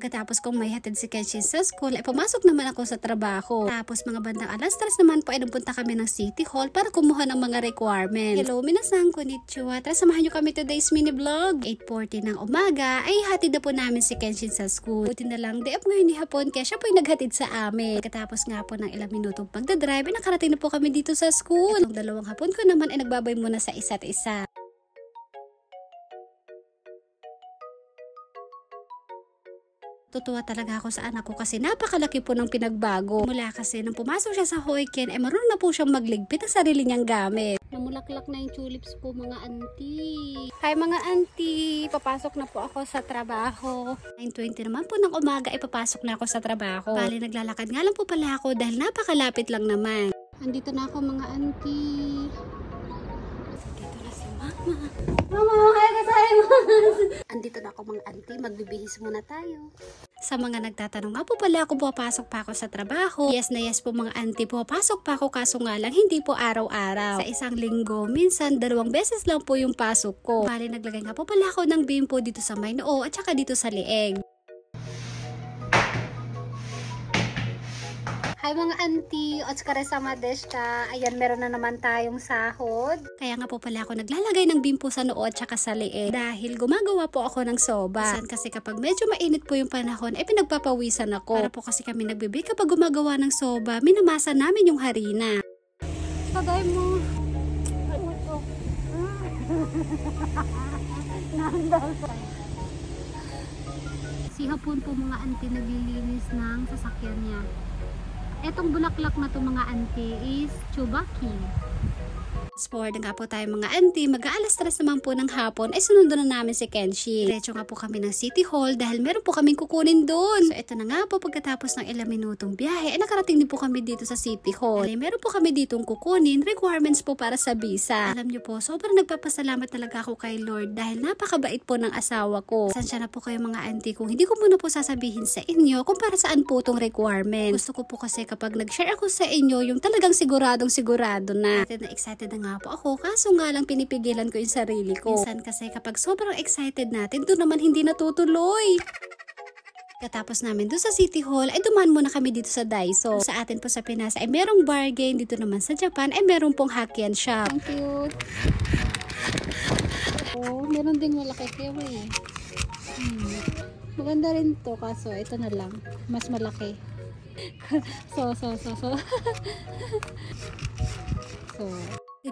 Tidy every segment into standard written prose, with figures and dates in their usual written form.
Pagkatapos kong may hatid si Kenshin sa school, ay pumasok naman ako sa trabaho. Tapos mga bandang alas 3 naman po ay nagpunta kami ng City Hall para kumuha ng mga requirements. Hello, minasan, konnichiwa. Tara, samahan nyo kami today's mini vlog. 8:40 ng umaga ay hatid na po namin si Kenshin sa school. Buti na lang, day off ngayon ni hapon kaya siya po ay naghatid sa amin. Pagkatapos nga po ng ilang minutong pagdadrive, ay nakarating na po kami dito sa school. Itong dalawang hapon ko naman ay nagbabay muna sa isa't isa. Tutuwa talaga ako sa anak ko kasi napakalaki po ng pinagbago. Mula kasi nang pumasok siya sa Hoiken, ay marunong na po siyang magligpit ng sarili niyang gamit. Namulaklak na yung tulips po mga auntie. Hi mga auntie! Papasok na po ako sa trabaho. 9:20 naman po ng umaga ay papasok na ako sa trabaho. Bali naglalakad nga lang po pala ako dahil napakalapit lang naman. Andito na ako mga auntie. Dito na si mama. Mama, andito na ako mga auntie, magbibihis muna tayo. Sa mga nagtatanong nga po pala kung pumapasok pa ako sa trabaho. Yes na yes po mga auntie, pumapasok pa ako kaso nga lang hindi po araw-araw. Sa isang linggo, minsan 2 beses lang po yung pasok ko. Bali naglagay nga po pala ako ng bimpo dito sa may noo at saka dito sa leeg. Hi mga auntie, otsukaresama deshita. Ayan, meron na naman tayong sahod. Kaya nga po pala ako naglalagay ng bimpo sa noo at saka sa leeg dahil gumagawa po ako ng soba. Minsan kasi kapag medyo mainit po yung panahon, ay pinagpapawisan ako. Para po kasi kami nagbibig kapag gumagawa ng soba, minamasa namin yung harina. Tagay mo. Si hapon po mga auntie naglilinis ng sasakyan niya. Etong bulaklak na to mga auntie is Chubaki. Sport nga po tayo mga auntie, mag-aalas 3 naman po ng hapon ay sunundo na namin si Kenshin. Diretso nga po kami ng City Hall dahil meron po kaming kukunin doon. So ito na nga po, pagkatapos ng ilang minutong biyahe ay nakarating din po kami dito sa City Hall. Ay, meron po kami ditong kukunin, requirements po para sa visa. Alam nyo po, sobrang nagpapasalamat talaga ako kay Lord dahil napakabait po ng asawa ko. Sansya na po kayo mga auntie kung hindi ko muna po sasabihin sa inyo kung para saan po itong requirement. Gusto ko po kasi kapag nag-share ako sa inyo yung talagang siguradong sigurado na. Excited na nga po ako, kaso nga lang pinipigilan ko yung sarili ko. Minsan kasi kapag sobrang excited natin, doon naman hindi natutuloy. Katapos namin doon sa City Hall, ay dumaan muna kami dito sa Daiso. Sa atin po sa Pinas ay merong bargain, dito naman sa Japan ay merong pong Hakkien shop. Ang cute. Oh, meron ding malaki kewa eh. Maganda rin to, kaso ito na lang, mas malaki. So.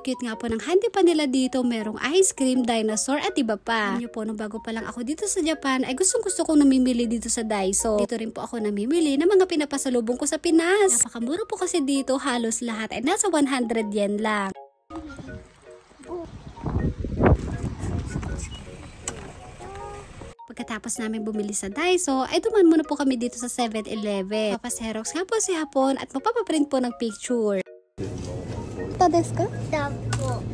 Cute nga po ng handi pa nila dito, merong ice cream, dinosaur at iba pa. Alam nyo po, nung bago pa lang ako dito sa Japan, ay gusto kong namimili dito sa Daiso. Dito rin po ako namimili ng mga pinapasalubong ko sa Pinas. Napakamura po kasi dito, halos lahat ay nasa 100 yen lang. Pagkatapos namin bumili sa Daiso, ay duman muna po kami dito sa 7-Eleven. Papaserox nga po si hapon at magpapaprint po ng picture. Ito desu ka? Tapo.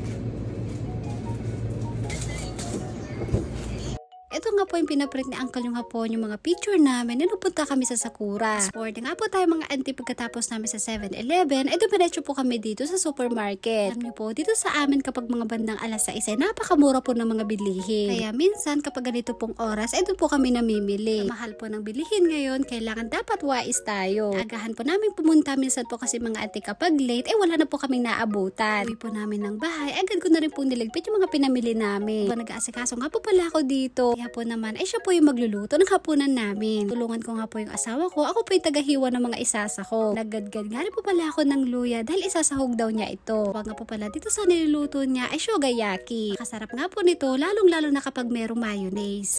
Ito nga po yung pinaprint ni Uncle yung hapon, yung mga picture namin na napunta kami sa Sakura. Sport nga po tayo mga auntie, pagkatapos namin sa 7-Eleven, ay dumiretso po kami dito sa supermarket. Alam niyo po, dito sa amin kapag mga bandang alas 6 ay napakamura po ng mga bilihin. Kaya minsan kapag ganito pong oras, ay doon po kami namimili. Sa mahal po ng bilihin ngayon, kailangan dapat wais tayo. Agahan po namin pumunta, minsan po kasi mga auntie kapag late, ay wala na po kaming naabutan. Uwi po namin ng bahay, agad ko na rin po niligpit yung mga pinamili namin. Nag-aasikaso nga po pala ako dito. Po naman ay siya po yung magluluto ng hapunan namin. Tulungan ko nga po yung asawa ko. Ako po yung tagahiwa ng mga isasahog. Naggadgad nga rin po pala ako ng luya dahil isasahog daw niya ito. Wag nga po pala dito sa niluluto niya ay shogayaki. Kasarap nga po nito lalong lalo na kapag merong mayonnaise.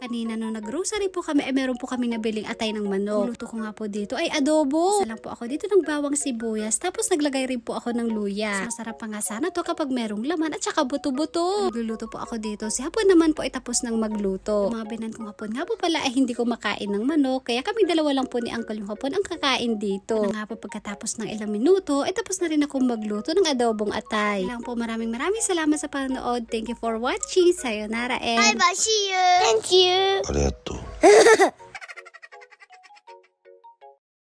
Kanina nung nag-grocery po kami, ay meron po kami nabiling atay ng manok. Luto ko nga po dito ay adobo. Isa lang po ako dito ng bawang sibuyas, tapos naglagay rin po ako ng luya. Masarap pa nga sana to kapag merong laman at saka buto-buto. Nagluluto po ako dito. Si hapon naman po ay tapos ng magluto. Yung mga binan kong hapon nga po pala ay hindi ko makain ng manok, kaya kami dalawa lang po ni Uncle yung hapon ang kakain dito. Na nga po pagkatapos ng ilang minuto, ay tapos na rin akong magluto ng adobong atay. Lang po, maraming salamat sa panonood. Thank you for watching. Sayonara and bye bye, see you. Thank you. ありがとう。